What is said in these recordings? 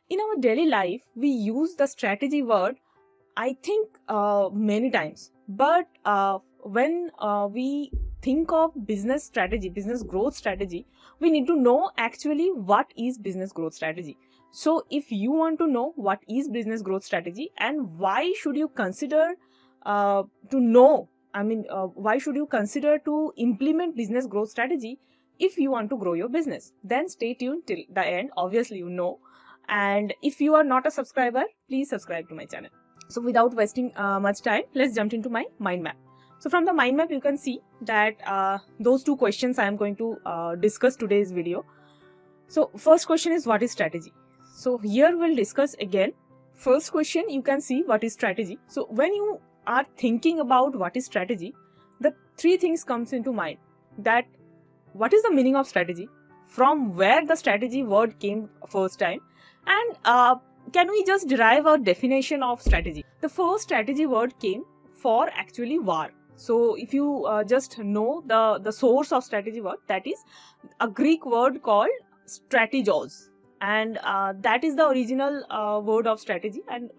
In our daily life, we use the strategy word, I think, many times. But when we think of business strategy, business growth strategy, we need to know actually what is business growth strategy. So, if you want to know what is business growth strategy and why should you consider to know, why should you consider to implement business growth strategy if you want to grow your business, then stay tuned till the end. Obviously, you know. And if you are not a subscriber, please subscribe to my channel. So without wasting much time, let's jump into my mind map. So from the mind map, you can see that those two questions I am going to discuss today's video. So first question is, what is strategy? So here we'll discuss again. First question, you can see what is strategy. So when you are thinking about what is strategy, the three things comes into mind. That what is the meaning of strategy, from where the strategy word came first time, and can we just derive a definition of strategy? The first strategy word came for actually war. So if you just know the source of strategy word, that is a Greek word called strategos, and that is the original word of strategy, and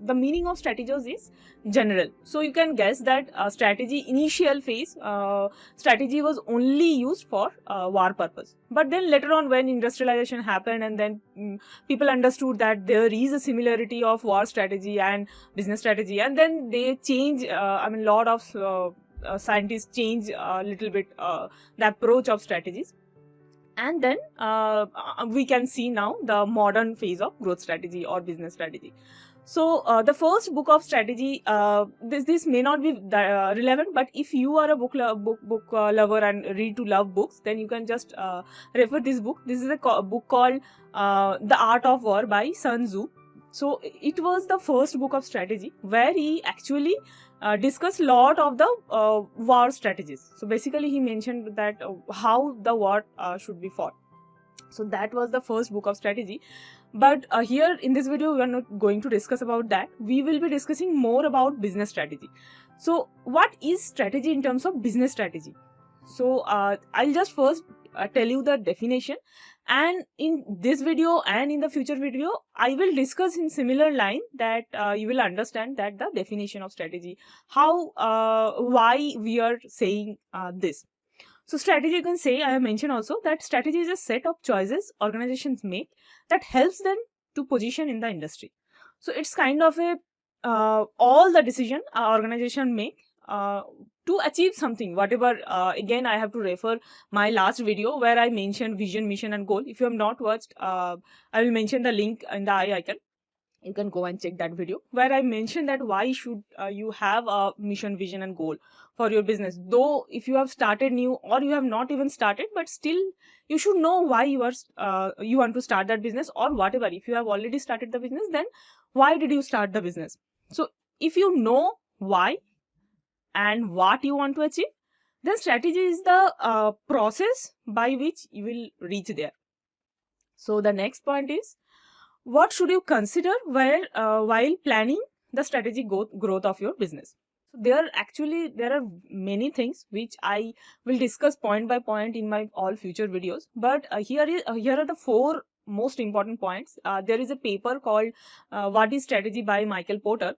the meaning of strategos is general. So you can guess that strategy initial phase, strategy was only used for war purpose. But then later on, when industrialization happened, and then people understood that there is a similarity of war strategy and business strategy, and then they change, lot of scientists change a little bit the approach of strategies. And then we can see now the modern phase of growth strategy or business strategy. So the first book of strategy, this may not be relevant, but if you are a book lover and read to love books, then you can just refer this book. This is a book called The Art of War by Sun Tzu. So it was the first book of strategy where he actually discussed a lot of the war strategies. So basically he mentioned that how the war should be fought. So that was the first book of strategy. But here in this video, we are not going to discuss about that. We will be discussing more about business strategy. So what is strategy in terms of business strategy? So I'll just first tell you the definition, and in this video and in the future video, I will discuss in similar line that you will understand that the definition of strategy, how why we are saying this. So strategy, you can say, I have mentioned also that strategy is a set of choices organizations make that helps them to position in the industry. So it's kind of a all the decision organization make to achieve something, whatever. Again, I have to refer my last video where I mentioned vision, mission and goal. If you have not watched, I will mention the link in the I icon. You can go and check that video where I mentioned that why should you have a mission, vision and goal for your business. Though if you have started new or you have not even started, but still you should know why you are you want to start that business or whatever. If you have already started the business, then why did you start the business? So if you know why and what you want to achieve, then strategy is the process by which you will reach there. So the next point is, what should you consider while planning the strategic growth of your business? So there are many things which I will discuss point by point in my all future videos. But here are the four most important points. There is a paper called What is Strategy by Michael Porter,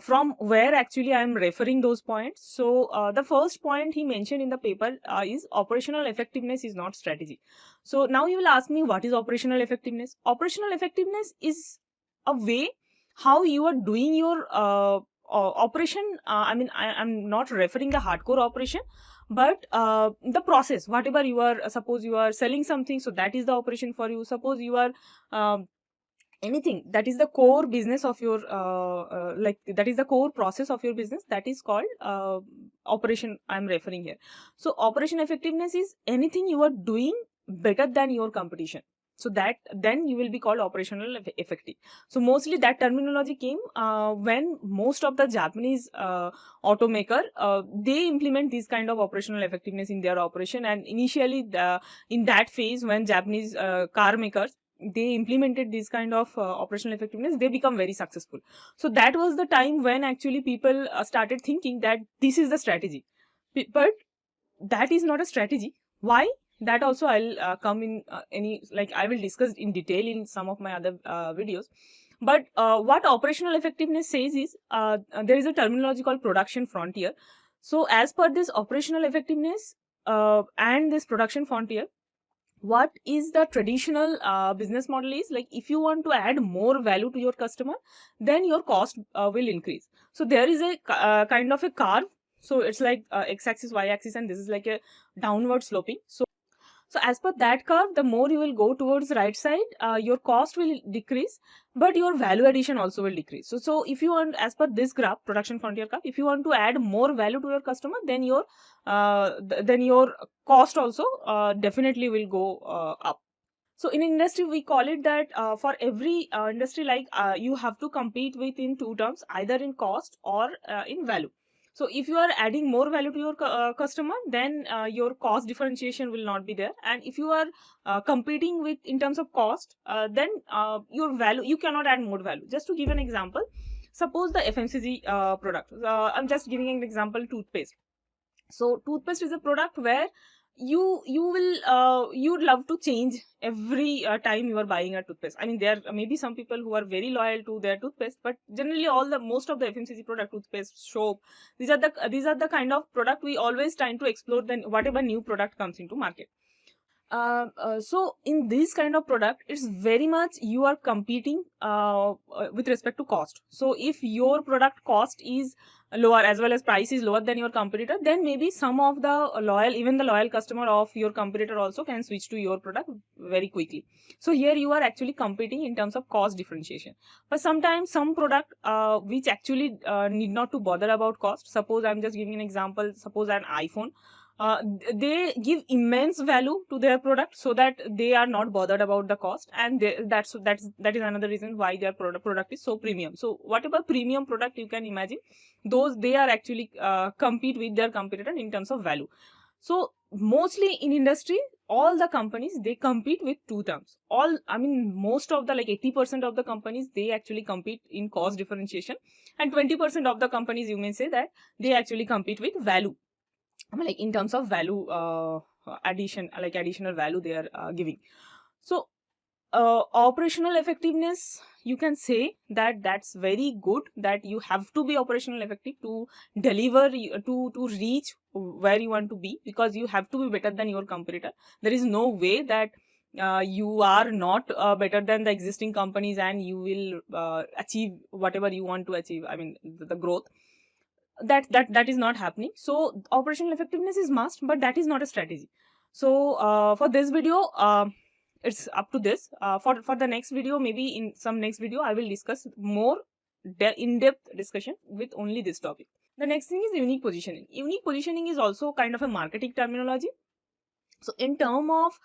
from where actually I am referring those points. So the first point he mentioned in the paper is operational effectiveness is not strategy. So now you will ask me, what is operational effectiveness? Operational effectiveness is a way how you are doing your operation. I'm not referring the hardcore operation, but the process, whatever you are, suppose you are selling something, so that is the operation for you. Suppose you are anything that is the core business of your that is the core process of your business, that is called operation I'm referring here. So operation effectiveness is anything you are doing better than your competition, so that then you will be called operational effective. So mostly that terminology came when most of the Japanese automaker they implement this kind of operational effectiveness in their operation. And initially in that phase, when Japanese car makers they implemented this kind of operational effectiveness, they become very successful. So that was the time when actually people started thinking that this is the strategy. But that is not a strategy. Why? that also I'll come in I will discuss in detail in some of my other videos. But what operational effectiveness says is, there is a terminology called production frontier. So as per this operational effectiveness and this production frontier, what is the traditional business model is like, if you want to add more value to your customer, then your cost will increase. So there is a kind of a curve. So it's like x-axis, y-axis, and this is like a downward sloping. So as per that curve, the more you will go towards the right side, your cost will decrease, but your value addition also will decrease. So if you want, as per this graph, production frontier graph, if you want to add more value to your customer, then your cost also definitely will go up. So in industry, we call it that for every industry, you have to compete within two terms, either in cost or in value. So if you are adding more value to your customer, then your cost differentiation will not be there. And if you are competing with in terms of cost, then your value, you cannot add more value. Just to give an example, suppose the FMCG product. I'm just giving an example, toothpaste. So toothpaste is a product where you'd love to change every time you are buying a toothpaste. I mean, there may be some people who are very loyal to their toothpaste, but generally most of the FMCG product, toothpaste, soap, these are the kind of product we always trying to explore then whatever new product comes into market. So in this kind of product, it's very much you are competing with respect to cost. So if your product cost is lower as well as price is lower than your competitor, then maybe some of the loyal customer of your competitor also can switch to your product very quickly. So here you are actually competing in terms of cost differentiation. But sometimes some product which actually need not to bother about cost. Suppose I'm just giving an example. Suppose an iPhone. They give immense value to their product so that they are not bothered about the cost, and that is another reason why their product is so premium. So whatever premium product you can imagine, those they are actually compete with their competitor in terms of value. So mostly in industry, all the companies, they compete with two terms. Most of the 80% of the companies, they actually compete in cost differentiation, and 20% of the companies, you may say that they actually compete with value. In terms of value addition, additional value they are giving. So operational effectiveness, you can say that that's very good, that you have to be operational effective to deliver, to reach where you want to be, because you have to be better than your competitor. There is no way that you are not better than the existing companies and you will achieve whatever you want to achieve, the growth. That is not happening. So operational effectiveness is must, but that is not a strategy. So for this video, it's up to this. For the next video, maybe in some next video, I will discuss more in-depth discussion with only this topic. The next thing is unique positioning. Unique positioning is also kind of a marketing terminology. So in term of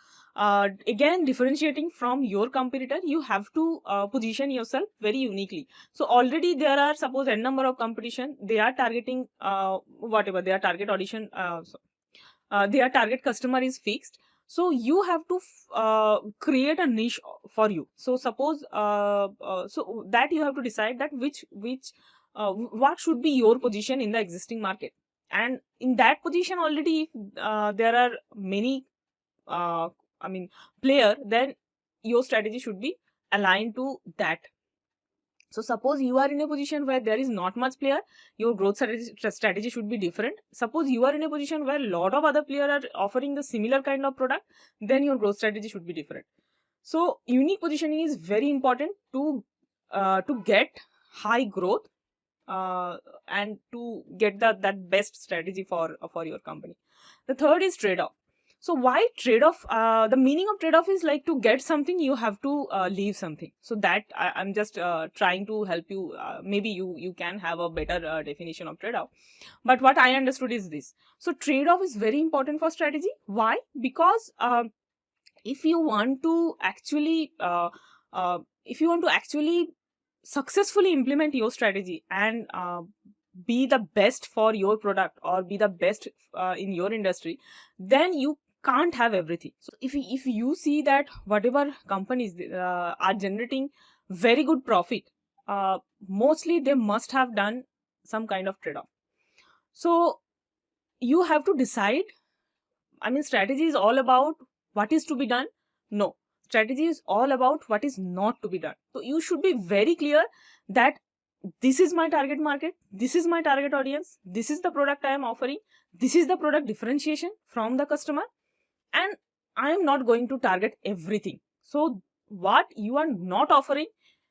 again differentiating from your competitor, you have to position yourself very uniquely. So already there are, suppose, n number of competition, they are targeting whatever their target audition, their target customer is fixed. So you have to create a niche for you. So suppose so that you have to decide that which what should be your position in the existing market. And in that position already, if there are many player, then your strategy should be aligned to that. So suppose you are in a position where there is not much player, your growth strategy should be different. Suppose you are in a position where a lot of other players are offering the similar kind of product, then your growth strategy should be different. So unique positioning is very important to get high growth and to get that best strategy for your company. The third is trade-off. So why trade-off? The meaning of trade-off is like, to get something, you have to leave something. So that I'm just trying to help you. Maybe you can have a better definition of trade-off. But what I understood is this. So trade-off is very important for strategy. Why? Because if you want to actually successfully implement your strategy and be the best for your product or be the best in your industry, then you can't have everything. So if you see that whatever companies are generating very good profit, mostly they must have done some kind of trade-off. So you have to decide. Strategy is all about what is to be done. No, strategy is all about what is not to be done. So you should be very clear that this is my target market, this is my target audience, this is the product I am offering, this is the product differentiation from the customer, and I am not going to target everything. So what you are not offering,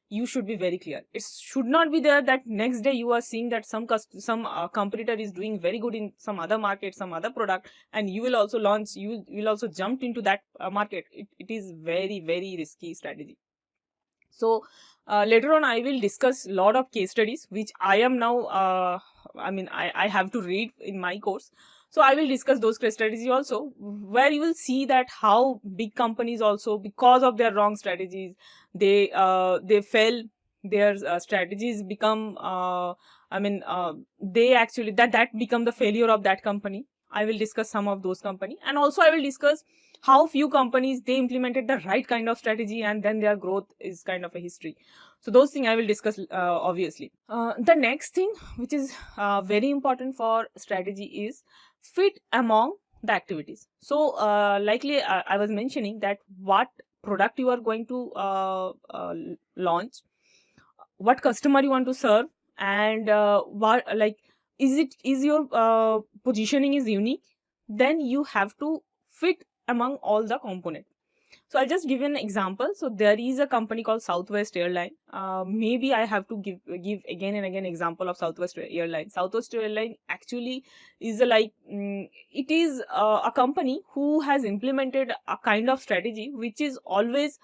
you should be very clear. It should not be there that next day you are seeing that some competitor is doing very good in some other market, some other product, and you will also launch, you will also jump into that market. It is very, very risky strategy. So later on I will discuss a lot of case studies which I am now I have to read in my course. So I will discuss those case studies also, where you will see that how big companies also, because of their wrong strategies, they fail. Their strategies become they actually that become the failure of that company. I will discuss some of those company, and also I will discuss how few companies they implemented the right kind of strategy and then their growth is kind of a history. So those things I will discuss obviously. The next thing which is very important for strategy is fit among the activities. So likely I was mentioning that what product you are going to launch, what customer you want to serve, and what like is your positioning is unique, then you have to fit among all the components. So I'll just give you an example. So there is a company called Southwest Airline. Maybe I have to give again and again example of Southwest Airline. Southwest Airline actually is it is a company who has implemented a kind of strategy which is always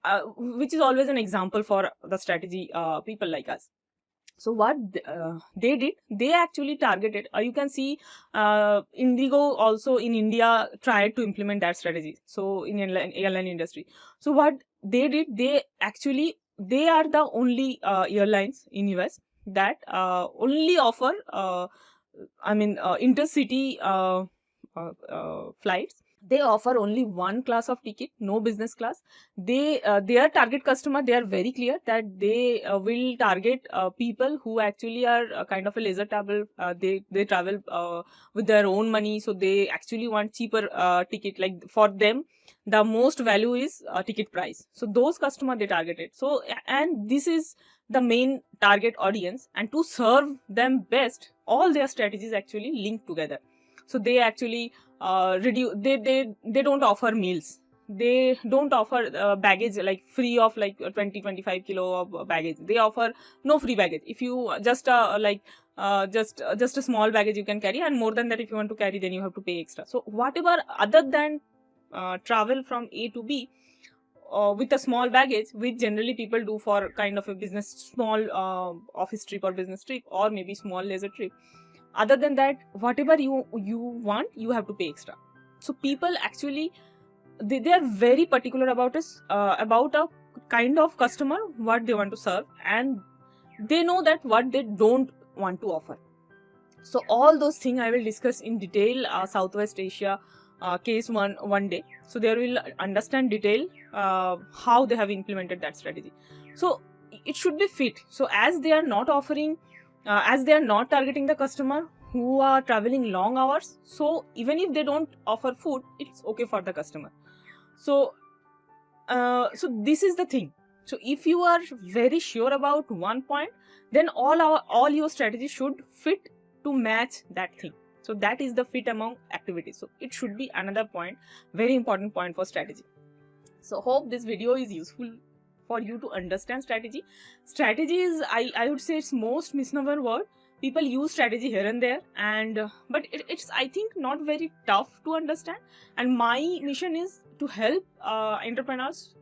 an example for the strategy people like us. So what they did, they actually targeted, you can see Indigo also in India tried to implement that strategy. So in airline industry. So what they did, they are the only airlines in US that only offer intercity flights. They offer only one class of ticket, no business class. Their target customer, they are very clear that they will target people who actually are kind of a leisure travel. They travel with their own money, so they actually want cheaper ticket. Like for them, the most value is ticket price. So those customer they targeted. So and this is the main target audience, and to serve them best, all their strategies actually link together. So they actually they don't offer meals, they don't offer baggage like free of like 20-25 kilo of baggage. They offer no free baggage. If you just just a small baggage you can carry, and more than that if you want to carry, then you have to pay extra. So whatever other than travel from A to B with a small baggage, which generally people do for kind of a business, small office trip or business trip, or maybe small leisure trip, other than that, whatever you want, you have to pay extra. So people actually they are very particular about about a kind of customer what they want to serve, and they know that what they don't want to offer. So all those things I will discuss in detail Southwest Asia case one day. So they will understand detail how they have implemented that strategy. So it should be fit. So as they are not offering as they are not targeting the customer who are traveling long hours, so even if they don't offer food, it's okay for the customer. So so this is the thing. So if you are very sure about one point, then all your strategy should fit to match that thing. So that is the fit among activities. So it should be another point, very important point for strategy. So hope this video is useful for you to understand strategy. Strategy is, I would say, it's most misnomer word. People use strategy here and there, and but it's I think not very tough to understand. And my mission is to help entrepreneurs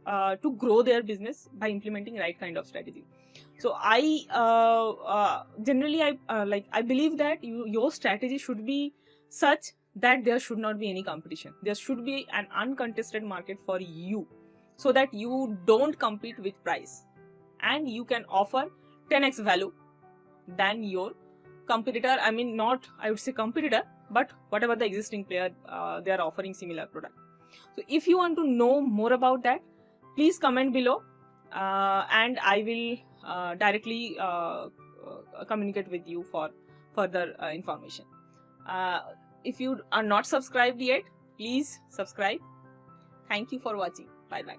to grow their business by implementing right kind of strategy. So I generally I believe that your strategy should be such that there should not be any competition. There should be an uncontested market for you, so that you don't compete with price, and you can offer 10x value than your competitor. I mean, not I would say competitor, but whatever the existing player they are offering similar product. So if you want to know more about that, please comment below and I will directly communicate with you for further information. If you are not subscribed yet, please subscribe. Thank you for watching. Bye bye.